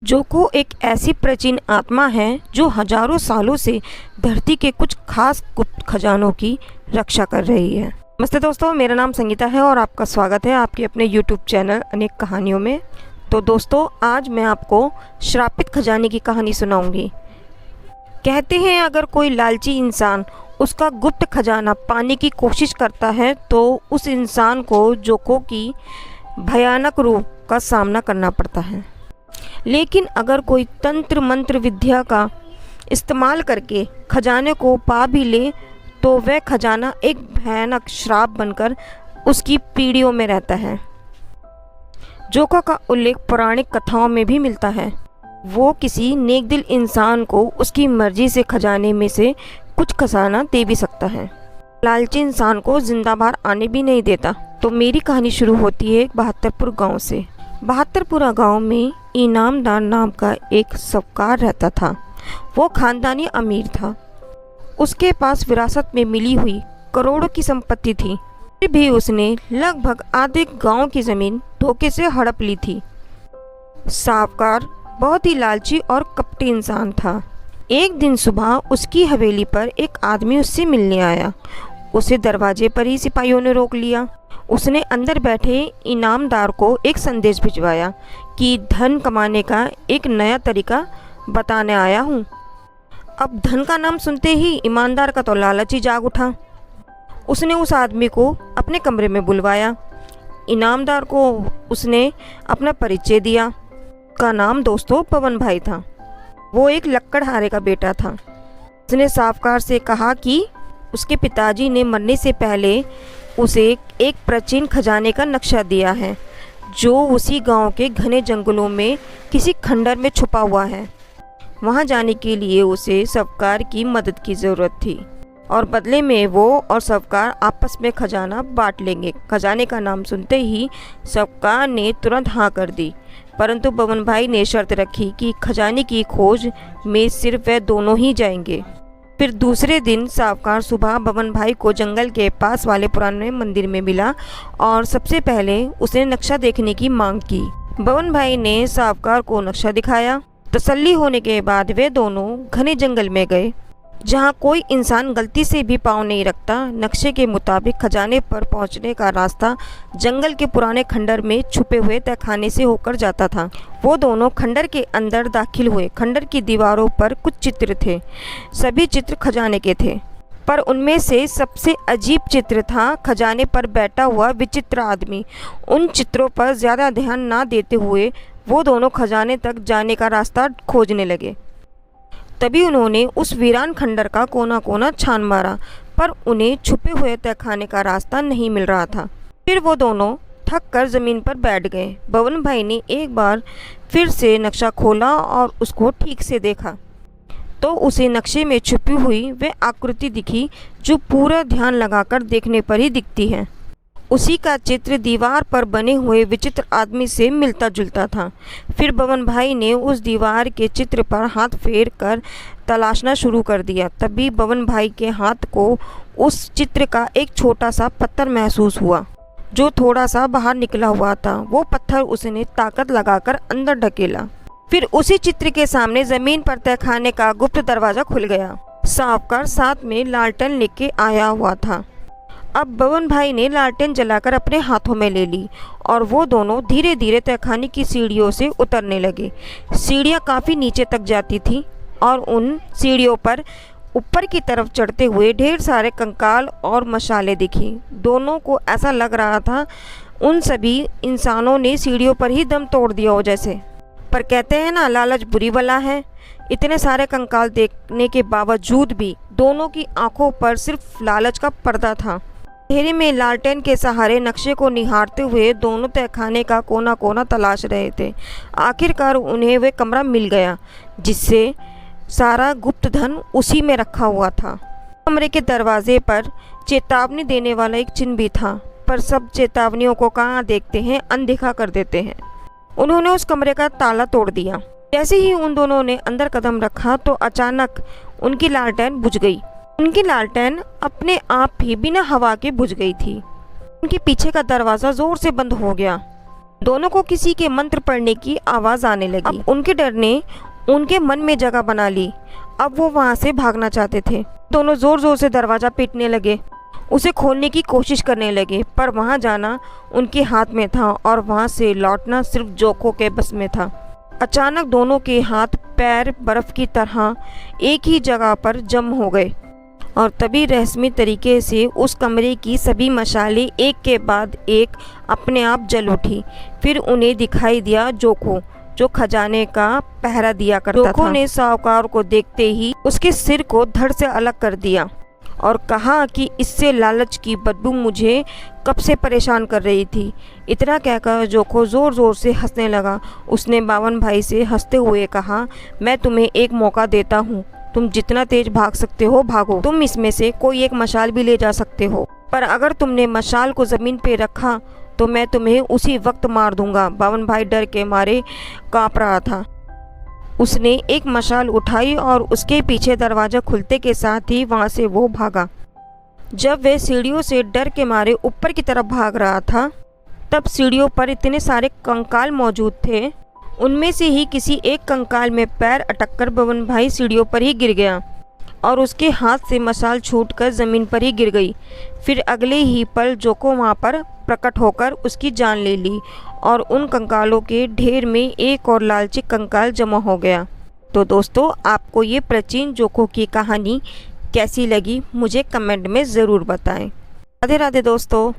जोको एक ऐसी प्राचीन आत्मा है जो हजारों सालों से धरती के कुछ खास गुप्त खजानों की रक्षा कर रही है। नमस्ते दोस्तों, मेरा नाम संगीता है और आपका स्वागत है आपके अपने YouTube चैनल अनेक कहानियों में। तो दोस्तों, आज मैं आपको श्रापित खजाने की कहानी सुनाऊंगी। कहते हैं अगर कोई लालची इंसान उसका गुप्त खजाना पाने की कोशिश करता है तो उस इंसान को जोको की भयानक रूप का सामना करना पड़ता है। लेकिन अगर कोई तंत्र मंत्र विद्या का इस्तेमाल करके खजाने को पा भी ले तो वह खजाना एक भयानक श्राप बनकर उसकी पीढ़ियों में रहता है। जोको का उल्लेख पौराणिक कथाओं में भी मिलता है। वो किसी नेकदिल इंसान को उसकी मर्जी से खजाने में से कुछ खजाना दे भी सकता है। लालची इंसान को जिंदा बाहर आने भी नहीं देता। तो मेरी कहानी शुरू होती है बहादुरपुर गांव से। बहादुरपुरा गांव में इनामदार नाम का एक साहूकार रहता था। वो खानदानी अमीर था। उसके पास विरासत में मिली हुई करोड़ों की संपत्ति थी। फिर भी उसने लगभग आधे गांव की जमीन धोखे से हड़प ली थी। साहूकार बहुत ही लालची और कपटी इंसान था। एक दिन सुबह उसकी हवेली पर एक आदमी उससे मिलने आया। उसे दरवाजे पर ही सिपाहियों ने रोक लिया। उसने अंदर बैठे इनामदार को एक संदेश भिजवाया कि धन कमाने का एक नया तरीका बताने आया हूँ। अब धन का नाम सुनते ही ईमानदार का तो लालच ही जाग उठा। उसने उस आदमी को अपने कमरे में बुलवाया। इनामदार को उसने अपना परिचय दिया। उसका नाम दोस्तों पवन भाई था। वो एक लक्कड़हारे का बेटा था। उसने साहूकार से कहा कि उसके पिताजी ने मरने से पहले उसे एक प्राचीन खजाने का नक्शा दिया है जो उसी गांव के घने जंगलों में किसी खंडर में छुपा हुआ है। वहां जाने के लिए उसे साहूकार की मदद की ज़रूरत थी और बदले में वो और साहूकार आपस में खजाना बांट लेंगे। खजाने का नाम सुनते ही साहूकार ने तुरंत हाँ कर दी, परंतु पवन भाई ने शर्त रखी कि खजाने की खोज में सिर्फ वे दोनों ही जाएंगे। फिर दूसरे दिन साहूकार सुबह बबन भाई को जंगल के पास वाले पुराने मंदिर में मिला और सबसे पहले उसने नक्शा देखने की मांग की। बबन भाई ने साहूकार को नक्शा दिखाया। तसल्ली होने के बाद वे दोनों घने जंगल में गए जहां कोई इंसान गलती से भी पाँव नहीं रखता। नक्शे के मुताबिक खजाने पर पहुंचने का रास्ता जंगल के पुराने खंडर में छुपे हुए तहखाने से होकर जाता था। वो दोनों खंडर के अंदर दाखिल हुए। खंडर की दीवारों पर कुछ चित्र थे। सभी चित्र खजाने के थे, पर उनमें से सबसे अजीब चित्र था खजाने पर बैठा हुआ विचित्र आदमी। उन चित्रों पर ज़्यादा ध्यान ना देते हुए वो दोनों खजाने तक जाने का रास्ता खोजने लगे। तभी उन्होंने उस वीरान खंडर का कोना कोना छान मारा, पर उन्हें छुपे हुए तहखाने का रास्ता नहीं मिल रहा था। फिर वो दोनों थक कर ज़मीन पर बैठ गए। बबन भाई ने एक बार फिर से नक्शा खोला और उसको ठीक से देखा तो उसे नक्शे में छुपी हुई वह आकृति दिखी जो पूरा ध्यान लगाकर देखने पर ही दिखती है। उसी का चित्र दीवार पर बने हुए विचित्र आदमी से मिलता जुलता था। फिर बबन भाई ने उस दीवार के चित्र पर हाथ फेर कर तलाशना शुरू कर दिया। तभी बबन भाई के हाथ को उस चित्र का एक छोटा सा पत्थर महसूस हुआ जो थोड़ा सा बाहर निकला हुआ था। वो पत्थर उसने ताकत लगाकर अंदर ढकेला। फिर उसी चित्र के सामने जमीन पर तहखाने का गुप्त दरवाजा खुल गया। साहूकार साथ में लालटेन लेके आया हुआ था। अब बबन भाई ने लालटेन जलाकर अपने हाथों में ले ली और वो दोनों धीरे धीरे तहखाने की सीढ़ियों से उतरने लगे। सीढ़ियाँ काफ़ी नीचे तक जाती थी और उन सीढ़ियों पर ऊपर की तरफ चढ़ते हुए ढेर सारे कंकाल और मशाले दिखी। दोनों को ऐसा लग रहा था उन सभी इंसानों ने सीढ़ियों पर ही दम तोड़ दिया हो जैसे। पर कहते हैं ना, लालच बुरी बला है। इतने सारे कंकाल देखने के बावजूद भी दोनों की आंखों पर सिर्फ लालच का पर्दा था। अंधेरे में लालटेन के सहारे नक्शे को निहारते हुए दोनों तहखाने का कोना कोना तलाश रहे थे। आखिरकार उन्हें वह कमरा मिल गया जिससे सारा गुप्त धन उसी में रखा हुआ था। कमरे के दरवाजे पर चेतावनी देने वाला एक चिन्ह भी था, पर सब चेतावनियों को कहाँ देखते हैं, अनदेखा कर देते हैं। उन्होंने उस कमरे का ताला तोड़ दिया। जैसे ही उन दोनों ने अंदर कदम रखा तो अचानक उनकी लालटेन बुझ गई। उनकी लालटेन अपने आप ही बिना हवा के बुझ गई थी। उनके पीछे का दरवाज़ा ज़ोर से बंद हो गया। दोनों को किसी के मंत्र पढ़ने की आवाज़ आने लगी। अब उनके डर ने उनके मन में जगह बना ली। अब वो वहाँ से भागना चाहते थे। दोनों ज़ोर ज़ोर से दरवाज़ा पीटने लगे, उसे खोलने की कोशिश करने लगे, पर वहाँ जाना उनके हाथ में था और वहाँ से लौटना सिर्फ जोको के बस में था। अचानक दोनों के हाथ पैर बर्फ़ की तरह एक ही जगह पर जम हो गए और तभी रहस्यमय तरीके से उस कमरे की सभी मशालें एक के बाद एक अपने आप जल उठी। फिर उन्हें दिखाई दिया जोको, जो खजाने का पहरा दिया करता था। जोको ने साहूकार को देखते ही उसके सिर को धड़ से अलग कर दिया और कहा कि इससे लालच की बदबू मुझे कब से परेशान कर रही थी। इतना कहकर जोको ज़ोर ज़ोर से हंसने लगा। उसने बावन भाई से हंसते हुए कहा, मैं तुम्हें एक मौका देता हूँ, तुम जितना तेज भाग सकते हो भागो। तुम इसमें से कोई एक मशाल भी ले जा सकते हो, पर अगर तुमने मशाल को ज़मीन पे रखा तो मैं तुम्हें उसी वक्त मार दूंगा। बावन भाई डर के मारे काँप रहा था। उसने एक मशाल उठाई और उसके पीछे दरवाज़ा खुलते के साथ ही वहाँ से वो भागा। जब वह सीढ़ियों से डर के मारे ऊपर की तरफ भाग रहा था, तब सीढ़ियों पर इतने सारे कंकाल मौजूद थे। उनमें से ही किसी एक कंकाल में पैर अटककर बावन भाई सीढ़ियों पर ही गिर गया और उसके हाथ से मशाल छूटकर ज़मीन पर ही गिर गई। फिर अगले ही पल जोको वहाँ पर प्रकट होकर उसकी जान ले ली और उन कंकालों के ढेर में एक और लालची कंकाल जमा हो गया। तो दोस्तों, आपको ये प्राचीन जोको की कहानी कैसी लगी मुझे कमेंट में ज़रूर बताएं। राधे राधे दोस्तों।